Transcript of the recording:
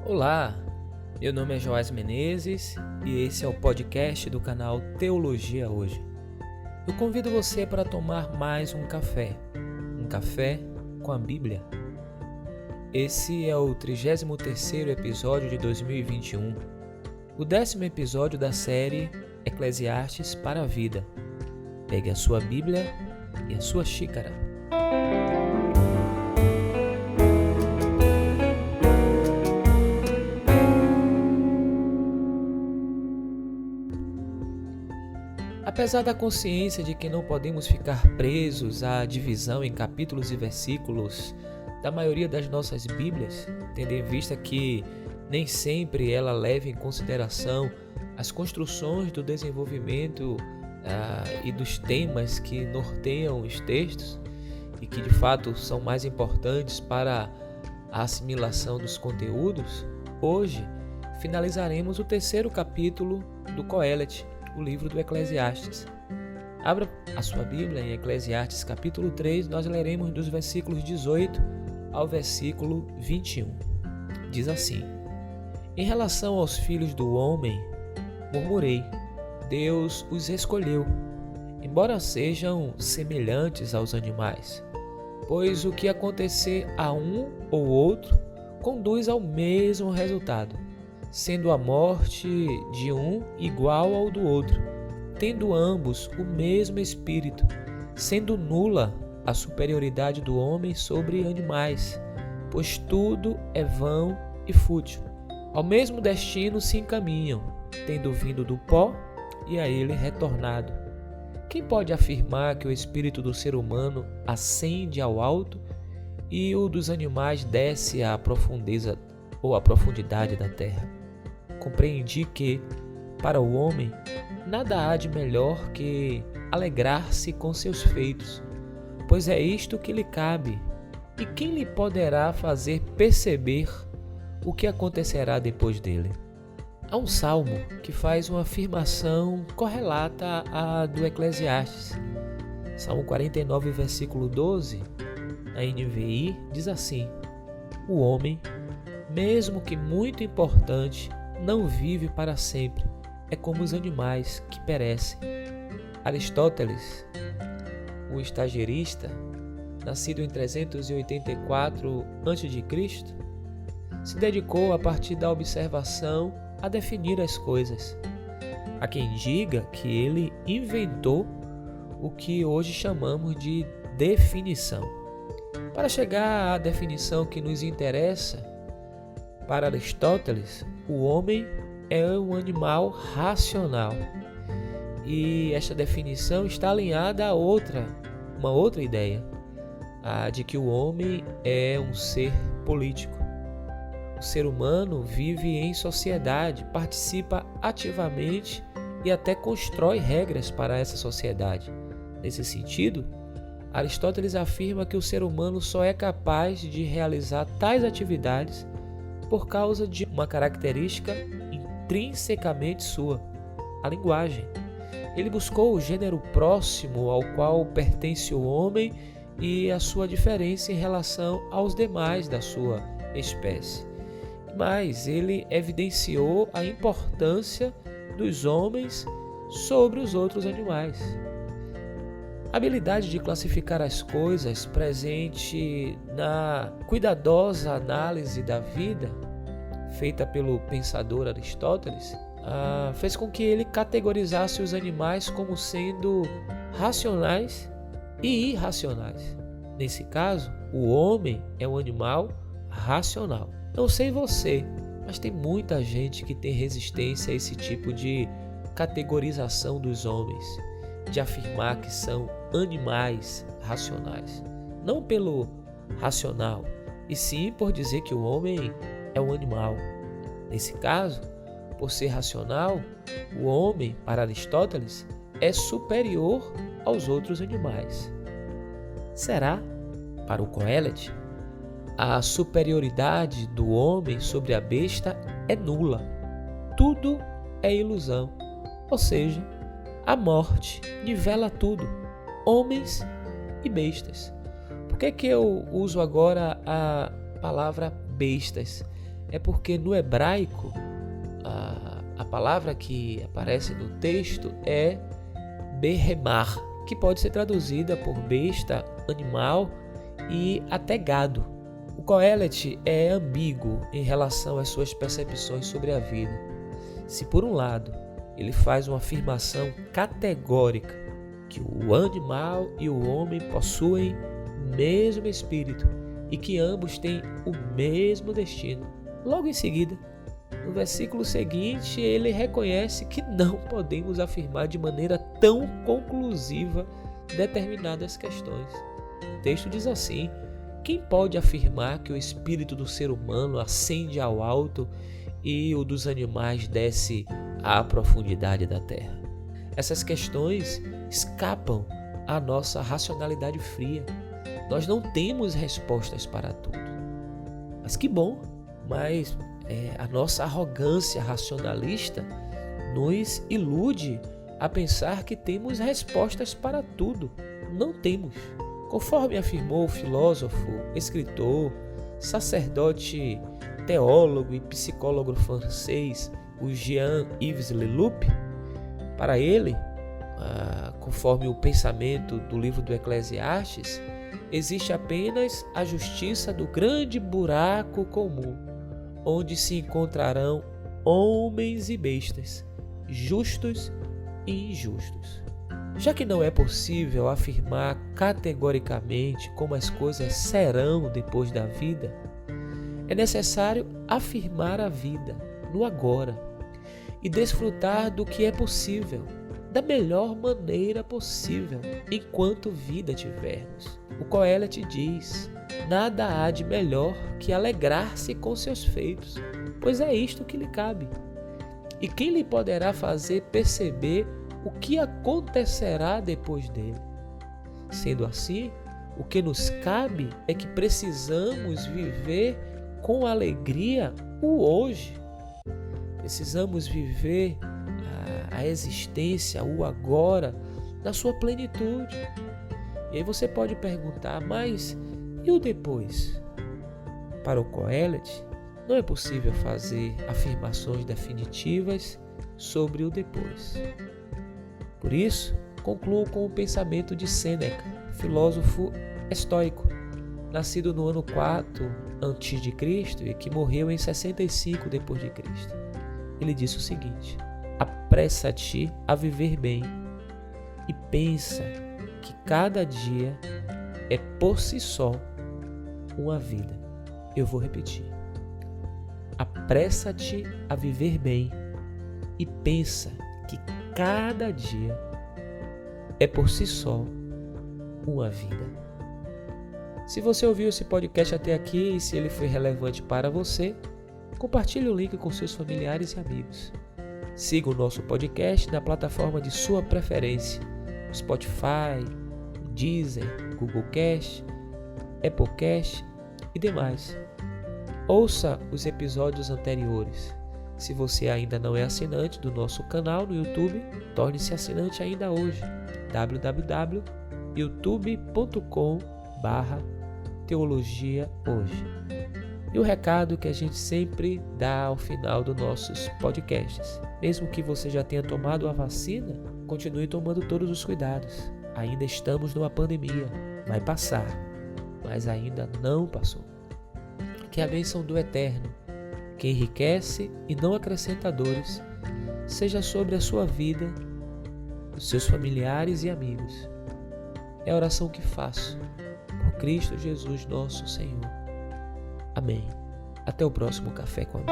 Olá, meu nome é Joás Menezes e esse é o podcast do canal Teologia Hoje. Eu convido você para tomar mais um café com a Bíblia. Esse é o 33º episódio de 2021, o 10º episódio da série Eclesiastes para a Vida. Pegue a sua Bíblia e a sua xícara. Apesar da consciência de que não podemos ficar presos à divisão em capítulos e versículos da maioria das nossas Bíblias, tendo em vista que nem sempre ela leva em consideração as construções do desenvolvimento e dos temas que norteiam os textos e que de fato são mais importantes para a assimilação dos conteúdos, hoje finalizaremos o 3º capítulo do Coelete, o livro do Eclesiastes. Abra a sua Bíblia em Eclesiastes capítulo 3, nós leremos dos versículos 18 ao versículo 21. Diz assim: Em relação aos filhos do homem, murmurei, Deus os escolheu, embora sejam semelhantes aos animais, pois o que acontecer a um ou outro conduz ao mesmo resultado, sendo a morte de um igual ao do outro, tendo ambos o mesmo espírito, sendo nula a superioridade do homem sobre animais, pois tudo é vão e fútil. Ao mesmo destino se encaminham, tendo vindo do pó e a ele retornado. Quem pode afirmar que o espírito do ser humano ascende ao alto e o dos animais desce à profundeza ou à profundidade da terra? Compreendi que, para o homem, nada há de melhor que alegrar-se com seus feitos, pois é isto que lhe cabe, e quem lhe poderá fazer perceber o que acontecerá depois dele? Há um salmo que faz uma afirmação correlata à do Eclesiastes. Salmo 49, versículo 12, na NVI, diz assim: O homem, mesmo que muito importante, não vive para sempre, é como os animais que perecem. Aristóteles, o estagerista, nascido em 384 a.C., se dedicou a partir da observação a definir as coisas. Há quem diga que ele inventou o que hoje chamamos de definição. Para chegar à definição que nos interessa, para Aristóteles, o homem é um animal racional. E esta definição está alinhada a uma outra ideia, a de que o homem é um ser político. O ser humano vive em sociedade, participa ativamente e até constrói regras para essa sociedade. Nesse sentido, Aristóteles afirma que o ser humano só é capaz de realizar tais atividades por causa de uma característica intrinsecamente sua, a linguagem. Ele buscou o gênero próximo ao qual pertence o homem e a sua diferença em relação aos demais da sua espécie. Mas ele evidenciou a importância dos homens sobre os outros animais. A habilidade de classificar as coisas presente na cuidadosa análise da vida, feita pelo pensador Aristóteles, fez com que ele categorizasse os animais como sendo racionais e irracionais. Nesse caso, o homem é um animal racional. Não sei você, mas tem muita gente que tem resistência a esse tipo de categorização dos homens, de afirmar que são animais racionais. Não pelo racional, e sim por dizer que o homem é um animal. Nesse caso, por ser racional, o homem, para Aristóteles, é superior aos outros animais. Será, para o Coelete, a superioridade do homem sobre a besta é nula. Tudo é ilusão, ou seja, a morte nivela tudo, homens e bestas. Por que eu uso agora a palavra bestas? é porque no hebraico a palavra que aparece no texto é behemar, que pode ser traduzida por besta, animal e até gado. O Kohelet é ambíguo em relação às suas percepções sobre a vida. Se por um lado ele faz uma afirmação categórica que o animal e o homem possuem o mesmo espírito e que ambos têm o mesmo destino, logo em seguida, no versículo seguinte, ele reconhece que não podemos afirmar de maneira tão conclusiva determinadas questões. O texto diz assim: quem pode afirmar que o espírito do ser humano ascende ao alto e o dos animais desce à profundidade da terra? Essas questões escapam à nossa racionalidade fria. Nós não temos respostas para tudo. Mas que bom, mas a nossa arrogância racionalista nos ilude a pensar que temos respostas para tudo. Não temos. Conforme afirmou o filósofo, escritor, sacerdote, teólogo e psicólogo francês, o Jean-Yves Leloup, para ele, conforme o pensamento do livro do Eclesiastes, existe apenas a justiça do grande buraco comum, onde se encontrarão homens e bestas, justos e injustos. Já que não é possível afirmar categoricamente como as coisas serão depois da vida, é necessário afirmar a vida no agora e desfrutar do que é possível, da melhor maneira possível, enquanto vida tivermos. O Kohelet diz: nada há de melhor que alegrar-se com seus feitos, pois é isto que lhe cabe. E quem lhe poderá fazer perceber o que acontecerá depois dele? Sendo assim, o que nos cabe é que precisamos viver com alegria o hoje. Precisamos viver a existência, o agora, na sua plenitude. E aí você pode perguntar, mas e o depois? Para o Kohelet, não é possível fazer afirmações definitivas sobre o depois. Por isso, concluo com o pensamento de Sêneca, filósofo estoico, nascido no ano 4 a.C. e que morreu em 65 d.C. Ele disse o seguinte: apressa-te a viver bem e pensa que cada dia é por si só uma vida. Eu vou repetir. Apressa-te a viver bem e pensa que cada dia é por si só uma vida. Se você ouviu esse podcast até aqui e se ele foi relevante para você, compartilhe o link com seus familiares e amigos. Siga o nosso podcast na plataforma de sua preferência: Spotify, Deezer, Google Cast, Apple Cast e demais. Ouça os episódios anteriores. Se você ainda não é assinante do nosso canal no YouTube, torne-se assinante ainda hoje. www.youtube.com/teologiahoje. E o recado que a gente sempre dá ao final dos nossos podcasts: mesmo que você já tenha tomado a vacina, continue tomando todos os cuidados. Ainda estamos numa pandemia, vai passar, mas ainda não passou. Que a bênção do Eterno, que enriquece e não acrescenta dores, seja sobre a sua vida, os seus familiares e amigos. É a oração que faço, por Cristo Jesus nosso Senhor. Amém. Até o próximo Café com Amigo.